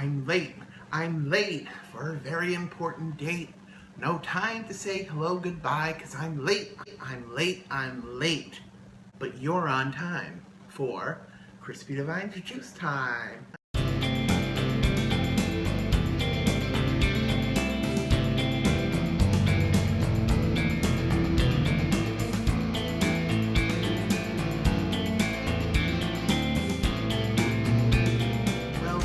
I'm late. I'm late for a very important date. No time to say hello, goodbye, because I'm late. I'm late. I'm late. But you're on time for Crispy Divine's Juice Time.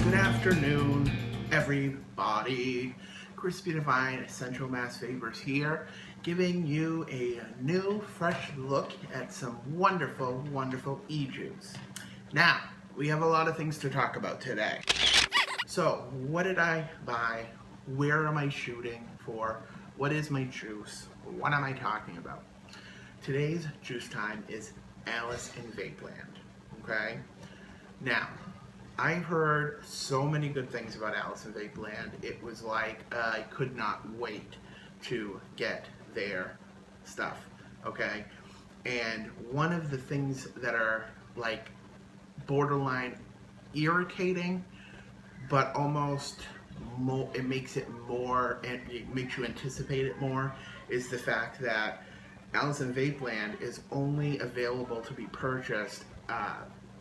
Good afternoon, everybody. Crispy Divine Essential Mass Vapers here, giving you a new, fresh look at some wonderful, wonderful e-juice. Now, we have a lot of things to talk about today. So, what did I buy? Where am I shooting for? What is my juice? What am I talking about? Today's juice time is Alice in Vapeland, okay? Now, I heard so many good things about Alice in Vapeland. It was like I could not wait to get their stuff, okay? And one of the things that are like borderline irritating, but almost more, it makes it more, and it makes you anticipate it more, is the fact that Alice in Vapeland is only available to be purchased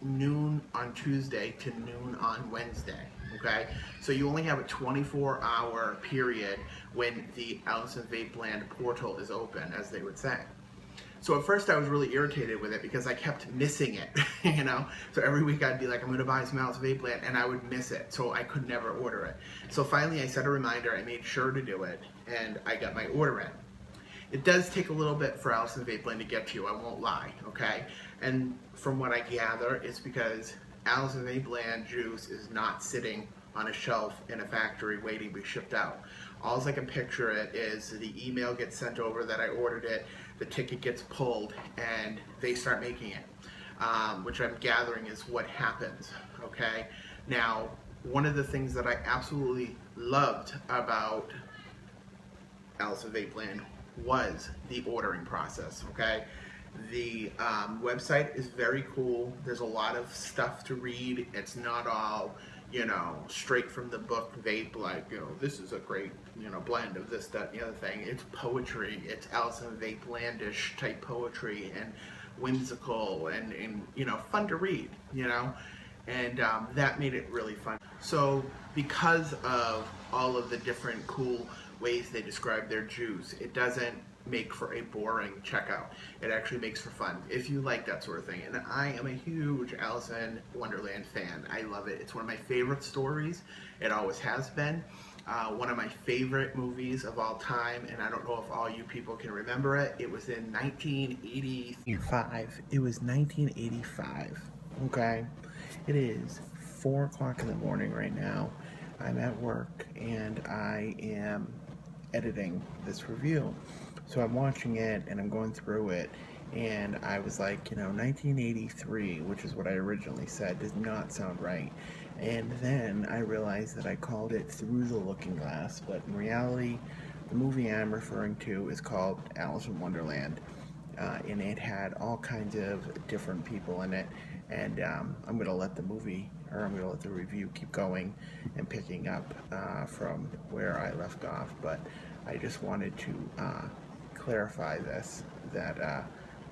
noon on Tuesday to noon on Wednesday, okay? So you only have a 24-hour period when the Alice in Vapeland portal is open, as they would say. So at first I was really irritated with it because I kept missing it, you know? So every week I'd be like, I'm gonna buy some Alice in Vapeland, and I would miss it, so I could never order it. So finally I set a reminder, I made sure to do it, and I got my order in. It does take a little bit for Alice in Vapeland to get to you, I won't lie, okay? And from what I gather, it's because Alice in Vapeland juice is not sitting on a shelf in a factory waiting to be shipped out. All I can picture it is the email gets sent over that I ordered it, the ticket gets pulled, and they start making it, which I'm gathering is what happens, okay? Now, one of the things that I absolutely loved about Alice in Vapeland was the ordering process, okay? The website is very cool. There's a lot of stuff to read. It's not all, you know, straight from the book vape, like, you know, this is a great, you know, blend of this, that, and the other thing. It's poetry. It's Alice in Vapelandish type poetry and whimsical and, you know, fun to read, you know? And that made it really fun. So because of all of the different cool ways they describe their juice, it doesn't make for a boring checkout. It actually makes for fun if you like that sort of thing. And I am a huge Alice in Wonderland fan. I love it. It's one of my favorite stories. It always has been. One of my favorite movies of all time, and I don't know if all you people can remember it. It was in 1985. It was 1985. Okay? It is 4 o'clock in the morning right now. I'm at work and I am editing this review. So I'm watching it and I'm going through it, and I was like, you know, 1983, which is what I originally said, does not sound right. And then I realized that I called it Through the Looking Glass, but in reality, the movie I'm referring to is called Alice in Wonderland, and it had all kinds of different people in it. And I'm going to let the movie, or I'm going to let the review keep going and picking up from where I left off. But I just wanted to clarify this, that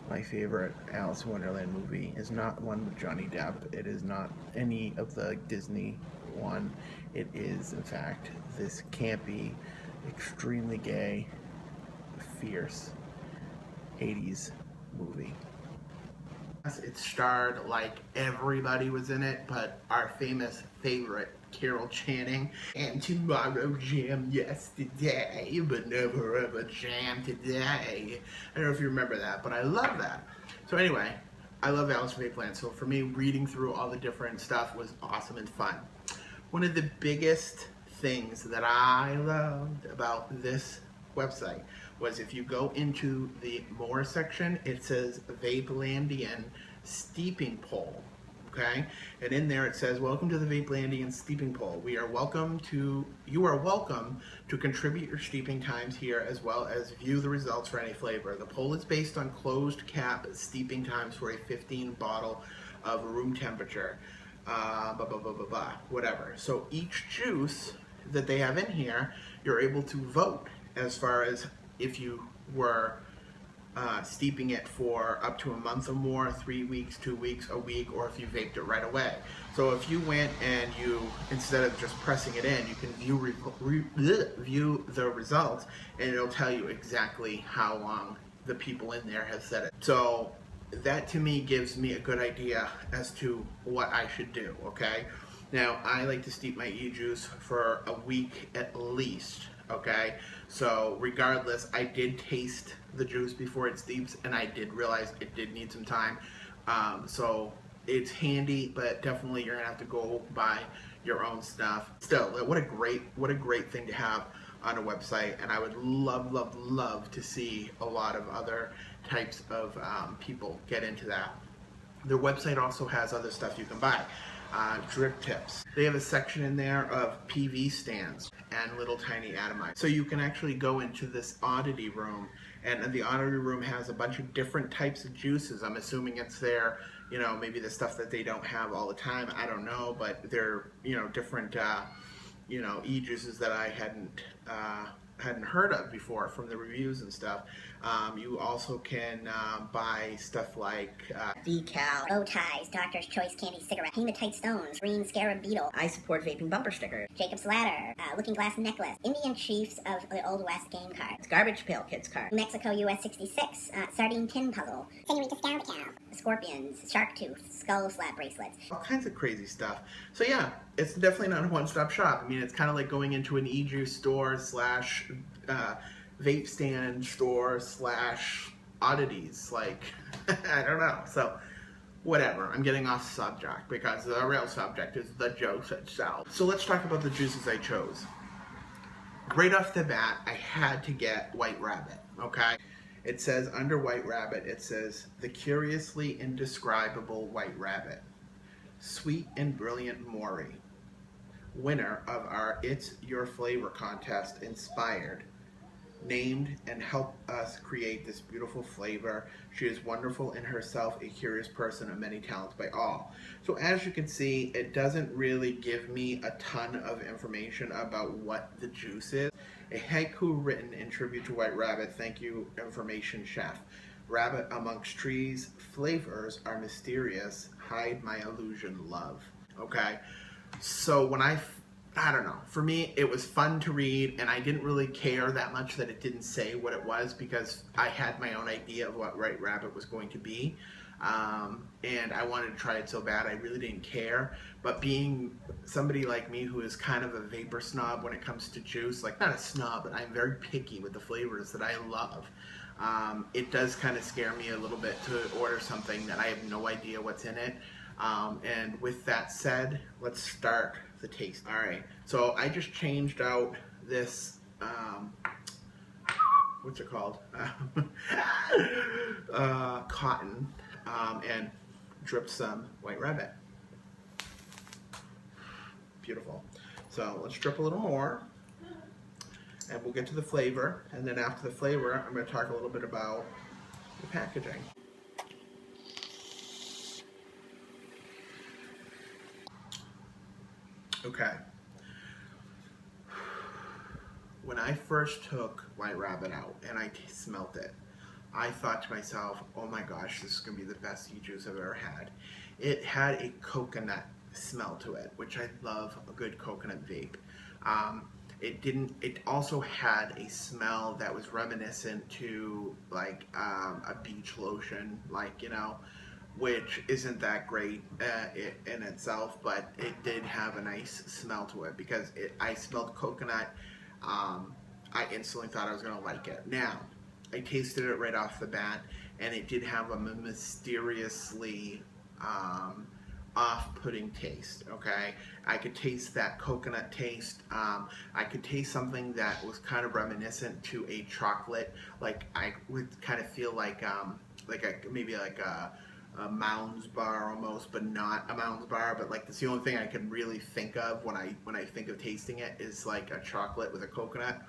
my favorite Alice in Wonderland movie is not one with Johnny Depp. It is not any of the Disney one. It is, in fact, this campy, extremely gay, fierce 80s movie. It starred like everybody was in it, but our famous favorite, Carol Channing, and tomorrow jam yesterday, but never ever jam today. I don't know if you remember that, but I love that. So anyway, I love Alice in Vapeland, so for me, reading through all the different stuff was awesome and fun. One of the biggest things that I loved about this website was if you go into the More section, it says Vapelandian Steeping Pole. Okay, and in there it says, "Welcome to the Vapelandian Steeping Pole. You are welcome to contribute your steeping times here, as well as view the results for any flavor. The poll is based on closed cap steeping times for a 15 bottle of room temperature. blah, blah, blah, blah, blah, whatever. So each juice that they have in here, you're able to vote as far as if you were steeping it for up to a month or more, 3 weeks, 2 weeks, a week, or if you vaped it right away. So if you went and you, instead of just pressing it in, you can view the results, and it'll tell you exactly how long the people in there have said it. So that to me gives me a good idea as to what I should do, okay? Now, I like to steep my e-juice for a week at least, okay? So regardless, I did taste the juice before it steeps, and I did realize it did need some time. So it's handy, but definitely you're gonna have to go buy your own stuff. Still, what a great thing to have on a website, and I would love to see a lot of other types of people get into that. Their website also has other stuff you can buy. Drip tips. They have a section in there of PV stands and little tiny atomizer. So you can actually go into this oddity room, and the oddity room has a bunch of different types of juices. I'm assuming it's their, you know, maybe the stuff that they don't have all the time. I don't know, but they're, you know, different, you know, e-juices that I hadn't heard of before from the reviews and stuff. You also can buy stuff like decal, bow ties, Doctor's Choice candy cigarette, hematite stones, green scarab beetle, I support vaping bumper sticker, Jacob's ladder, looking glass necklace, Indian chiefs of the Old West game cards, garbage pail kids card, Mexico US 66, sardine tin puzzle, Senorita Scout cow, scorpions, shark tooth, skull slap bracelets, all kinds of crazy stuff. So yeah, it's definitely not a one-stop shop. I mean, it's kind of like going into an e-juice store slash vape stand store slash oddities, like I don't know. So whatever, I'm getting off subject because the real subject is the juice itself. So let's talk about the juices I chose. Right off the bat, I had to get White Rabbit, okay? It says under White Rabbit, it says the curiously indescribable White Rabbit, sweet and brilliant Maury, winner of our It's Your Flavor contest, inspired, named and helped us create this beautiful flavor. She is wonderful in herself, a curious person of many talents by all. So as you can see, it doesn't really give me a ton of information about what the juice is. A haiku written in tribute to White Rabbit. Thank you, information chef. Rabbit amongst trees, flavors are mysterious, hide my illusion, love. Okay, so when I don't know, for me it was fun to read, and I didn't really care that much that it didn't say what it was, because I had my own idea of what White Rabbit was going to be, and I wanted to try it so bad I really didn't care. But being somebody like me who is kind of a vapor snob when it comes to juice, like not a snob, but I'm very picky with the flavors that I love, it does kind of scare me a little bit to order something that I have no idea what's in it. And with that said, let's start the taste. All right, so I just changed out this, what's it called? Cotton, and dripped some White Rabbit. Beautiful. So let's drip a little more, and we'll get to the flavor, and then after the flavor, I'm going to talk a little bit about the packaging. Okay. When I first took White Rabbit out and I smelt it, I thought to myself, oh my gosh, this is going to be the best e-juice I've ever had. It had a coconut smell to it, which I love a good coconut vape. It also had a smell that was reminiscent to like a beach lotion, like, you know, which isn't that great in itself, but it did have a nice smell to it because I smelled coconut. I instantly thought I was going to like it. Now, I tasted it right off the bat, and it did have a mysteriously off-putting taste, okay? I could taste that coconut taste. I could taste something that was kind of reminiscent to a chocolate, like I would kind of feel like maybe like a Mounds bar almost, but not a Mounds bar, but like that's the only thing I can really think of when I think of tasting it is like a chocolate with a coconut.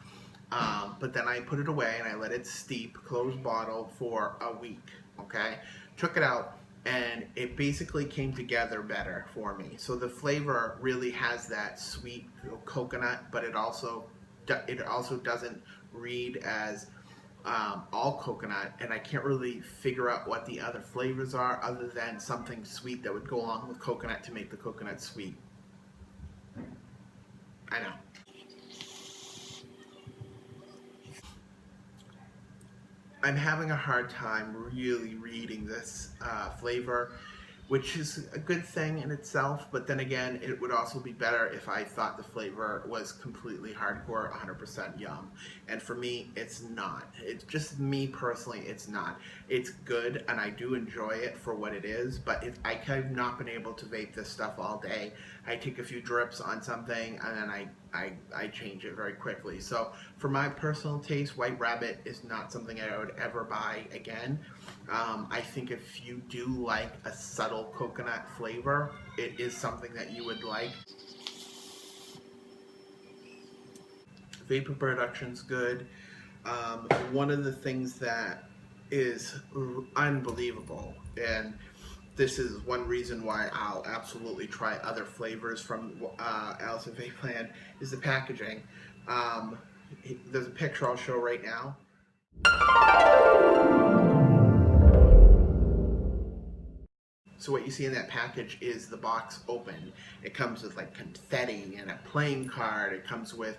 But then I put it away and I let it steep, closed bottle, for a week, okay? Took it out, and it basically came together better for me. So the flavor really has that sweet coconut, but it also doesn't read as all coconut, and I can't really figure out what the other flavors are other than something sweet that would go along with coconut to make the coconut sweet. I know. I'm having a hard time really reading this flavor, which is a good thing in itself, but then again, it would also be better if I thought the flavor was completely hardcore, 100% yum. And for me, it's not. It's just me personally, it's not. It's good, and I do enjoy it for what it is, but I have not been able to vape this stuff all day. I take a few drips on something, and then I change it very quickly. So for my personal taste, White Rabbit is not something I would ever buy again. I think if you do like a subtle coconut flavor, it is something that you would like. Vapor production's good. One of the things that is unbelievable, and this is one reason why I'll absolutely try other flavors from Alice in Vapeland, is the packaging. There's a picture I'll show right now. So what you see in that package is the box open. It comes with like confetti and a playing card. It comes with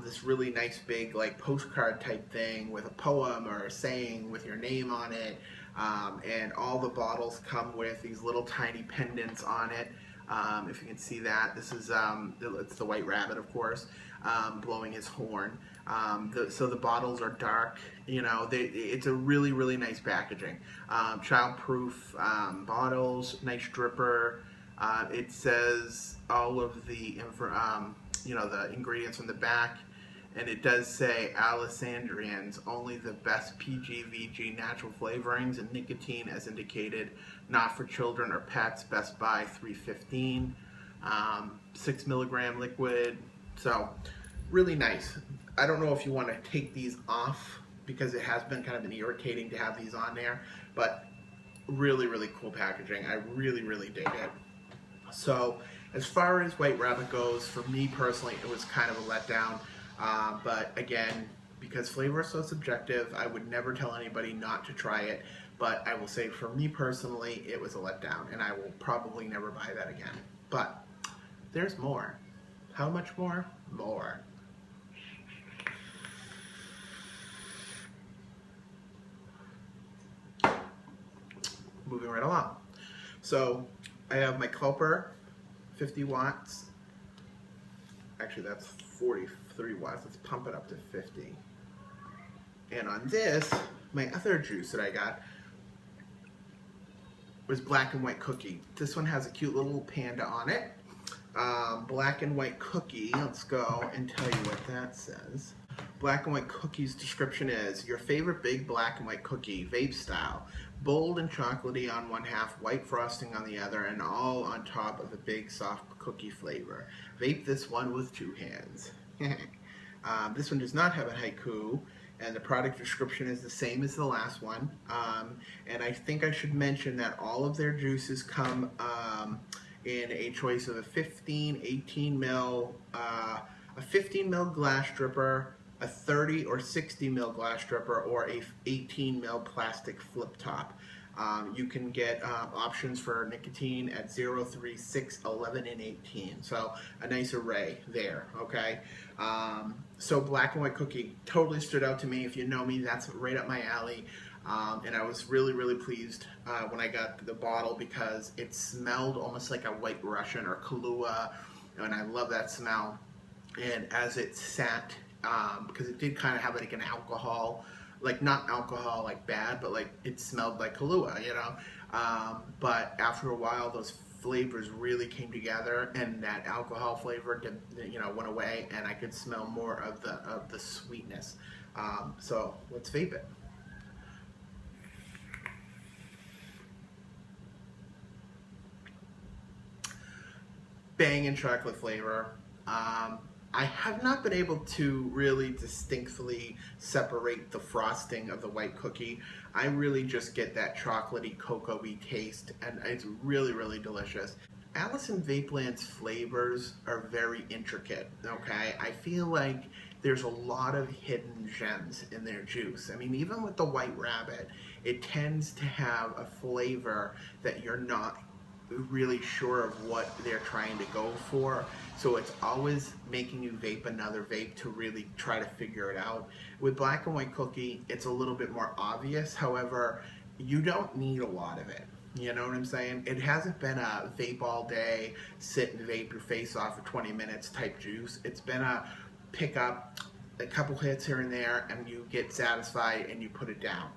this really nice big like postcard type thing with a poem or a saying with your name on it. And all the bottles come with these little tiny pendants on it. If you can see that, this is it's the White Rabbit, of course, blowing his horn. So the bottles are dark. You know, it's a really, really nice packaging. Child-proof bottles, nice dripper. It says all of the the ingredients on the back. And it does say Alicandrians, only the best PGVG natural flavorings and nicotine as indicated, not for children or pets, Best Buy 315, 6 milligram liquid. So really nice. I don't know if you want to take these off because it has been kind of irritating to have these on there, but really, really cool packaging. I really, really dig it. So as far as White Rabbit goes, for me personally, it was kind of a letdown. But again, because flavor is so subjective, I would never tell anybody not to try it. But I will say for me personally, it was a letdown, and I will probably never buy that again. But there's more. How much more? More. Moving right along. So I have my Culper, 50 watts. Actually, that's 43 watts. Let's pump it up to 50. And on this, my other juice that I got was Black and White Cookie. This one has a cute little panda on it. Black and White Cookie, let's go and tell you what that says. Black and White Cookie's description is, your favorite big black and white cookie, vape style. Bold and chocolatey on one half, white frosting on the other, and all on top of a big soft cookie flavor. Vape this one with two hands. This one does not have a haiku, and the product description is the same as the last one. And I think I should mention that all of their juices come in a choice of a 15, 18 mil, a 15 mil glass dripper, a 30 or 60 mil glass dripper, or a 18 mil plastic flip top. You can get options for nicotine at 0, 3, 6, 11, and 18. So a nice array there, okay? So Black and White Cookie totally stood out to me. If you know me, that's right up my alley. And I was really, really pleased when I got the bottle because it smelled almost like a White Russian or Kahlua, and I love that smell. And as it sat, because it did kind of have like an alcohol, like not alcohol like bad, but like it smelled like Kahlua, you know. But after a while, those flavors really came together, and that alcohol flavor, went away, and I could smell more of the sweetness. So let's vape it. Banging chocolate flavor. I have not been able to really distinctly separate the frosting of the white cookie. I really just get that chocolatey, cocoa-y taste, and it's really, really delicious. Alice and Vapeland's flavors are very intricate, okay? I feel like there's a lot of hidden gems in their juice. I mean, even with the White Rabbit, it tends to have a flavor that you're not really sure of what they're trying to go for. So it's always making you vape another vape to really try to figure it out. With Black and White Cookie, it's a little bit more obvious. However, you don't need a lot of it. You know what I'm saying? It hasn't been a vape all day, sit and vape your face off for 20 minutes type juice. It's been a pick up a couple hits here and there and you get satisfied and you put it down.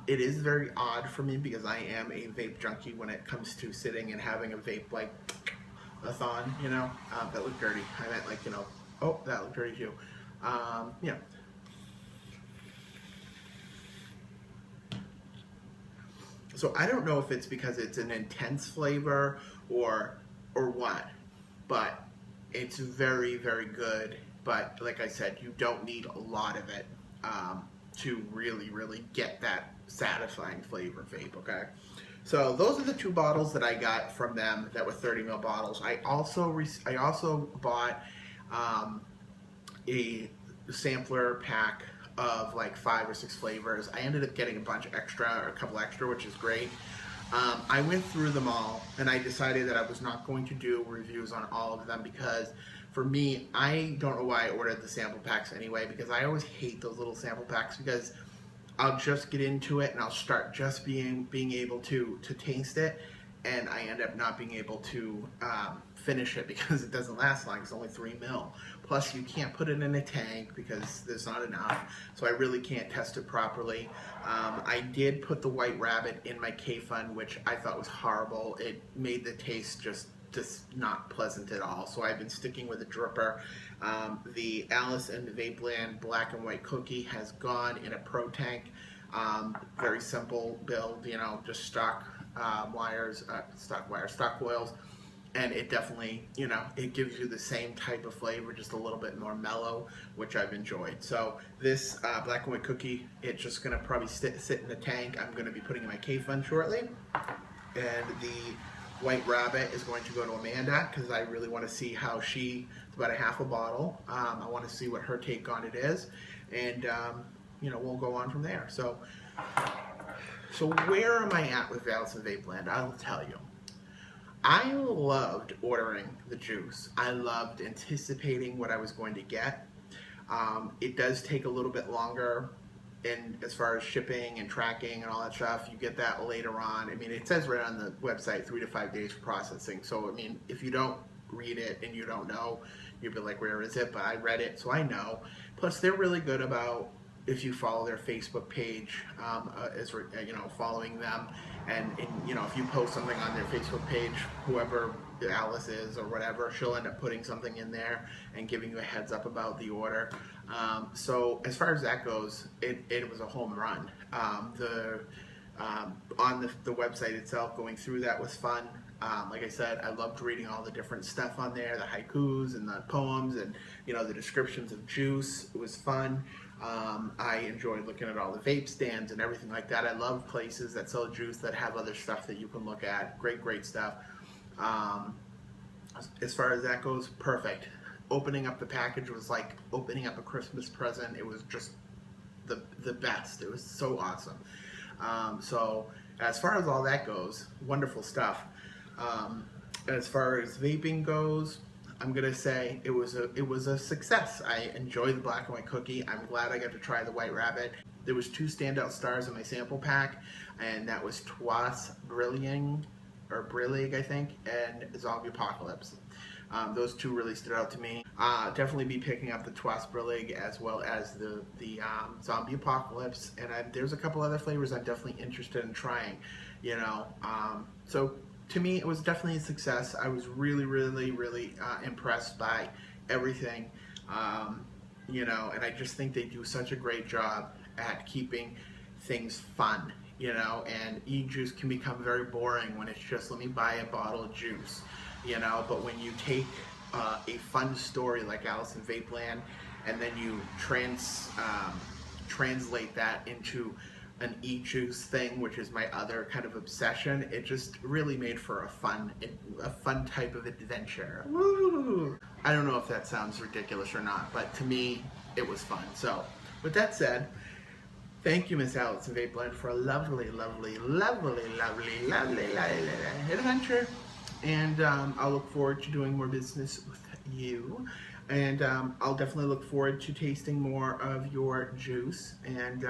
It is very odd for me because I am a vape junkie when it comes to sitting and having a vape like a thon, you know. That looked dirty. I meant like, you know, oh, that looked dirty too. Yeah. So I don't know if it's because it's an intense flavor or what, but it's very, very good. But like I said, you don't need a lot of it to really, really get that satisfying flavor vape, okay? So those are the 2 bottles that I got from them that were 30 ml bottles. I also bought a sampler pack of like 5 or 6 flavors. I ended up getting a bunch extra, or a couple extra, which is great. I went through them all and I decided that I was not going to do reviews on all of them because for me, I don't know why I ordered the sample packs anyway, because I always hate those little sample packs because I'll just get into it and I'll start just being able to taste it, and I end up not being able to finish it because it doesn't last long. It's only 3 ml. Plus, you can't put it in a tank because there's not enough, so I really can't test it properly. I did put the White Rabbit in my K-Fun, which I thought was horrible. It made the taste just not pleasant at all, so I've been sticking with a dripper. The Alice and Vapeland Black and White Cookie has gone in a Pro Tank. Very simple build, you know, just stock coils, and it definitely, you know, it gives you the same type of flavor, just a little bit more mellow, which I've enjoyed. So this Black and White Cookie, it's just gonna probably sit in the tank. I'm gonna be putting in my K-Fun shortly, and the White Rabbit is going to go to Amanda because I really want to see how it's about a half a bottle. I want to see what her take on it is, and you know, we'll go on from there. So where am I at with Alice and Vapeland? I'll tell you. I loved ordering the juice. I loved anticipating what I was going to get. It does take a little bit longer in as far as shipping and tracking and all that stuff. You get that later on. I mean, it says right on the website 3 to 5 days for processing. So I mean, if you don't read it and you don't know, you'll be like, where is it? But I read it, so I know. Plus, they're really good about, if you follow their Facebook page, you know, following them, and you know, if you post something on their Facebook page, whoever Alice is or whatever, she'll end up putting something in there and giving you a heads up about the order. So as far as that goes, it was a home run. On the website itself, going through that was fun. Like I said, I loved reading all the different stuff on there, the haikus and the poems, and you know, the descriptions of juice. It was fun. I enjoyed looking at all the vape stands and everything like that. I love places that sell juice that have other stuff that you can look at. Great stuff. As far as that goes, perfect. Opening up the package was like opening up a Christmas present. It was just the best. It was so awesome. So as far as all that goes, wonderful stuff. As far as vaping goes, I'm gonna say it was a success. I enjoyed the Black and White Cookie. I'm glad I got to try the White Rabbit. There was 2 standout stars in my sample pack, and that was Twas Brilliant, or Brillig, I think, and Zombie Apocalypse. Those 2 really stood out to me. Definitely be picking up the Twas Brillig as well as the Zombie Apocalypse, and there's a couple other flavors I'm definitely interested in trying. You know, so to me, it was definitely a success. I was really impressed by everything. You know, and I just think they do such a great job at keeping things fun. You know, and e-juice can become very boring when it's just, let me buy a bottle of juice. You know, but when you take a fun story like Alice in Vapeland, and then you translate that into an e-juice thing, which is my other kind of obsession. It just really made for a fun type of adventure. Woo! I don't know if that sounds ridiculous or not, but to me, it was fun. So, with that said, thank you, Miss Alice in Vapeland, for a lovely, lovely, lovely, lovely, lovely, lovely adventure. And I'll look forward to doing more business with you. And I'll definitely look forward to tasting more of your juice. And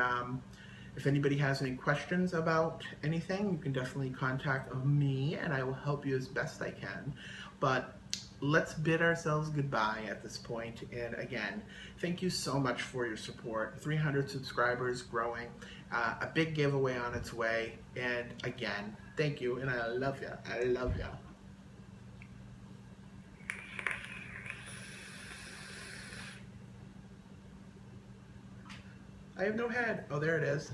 if anybody has any questions about anything, you can definitely contact me, and I will help you as best I can. But let's bid ourselves goodbye at this point. And again, thank you so much for your support. 300 subscribers growing, a big giveaway on its way. And again, thank you, and I love you. I love you. I have no head. Oh, there it is.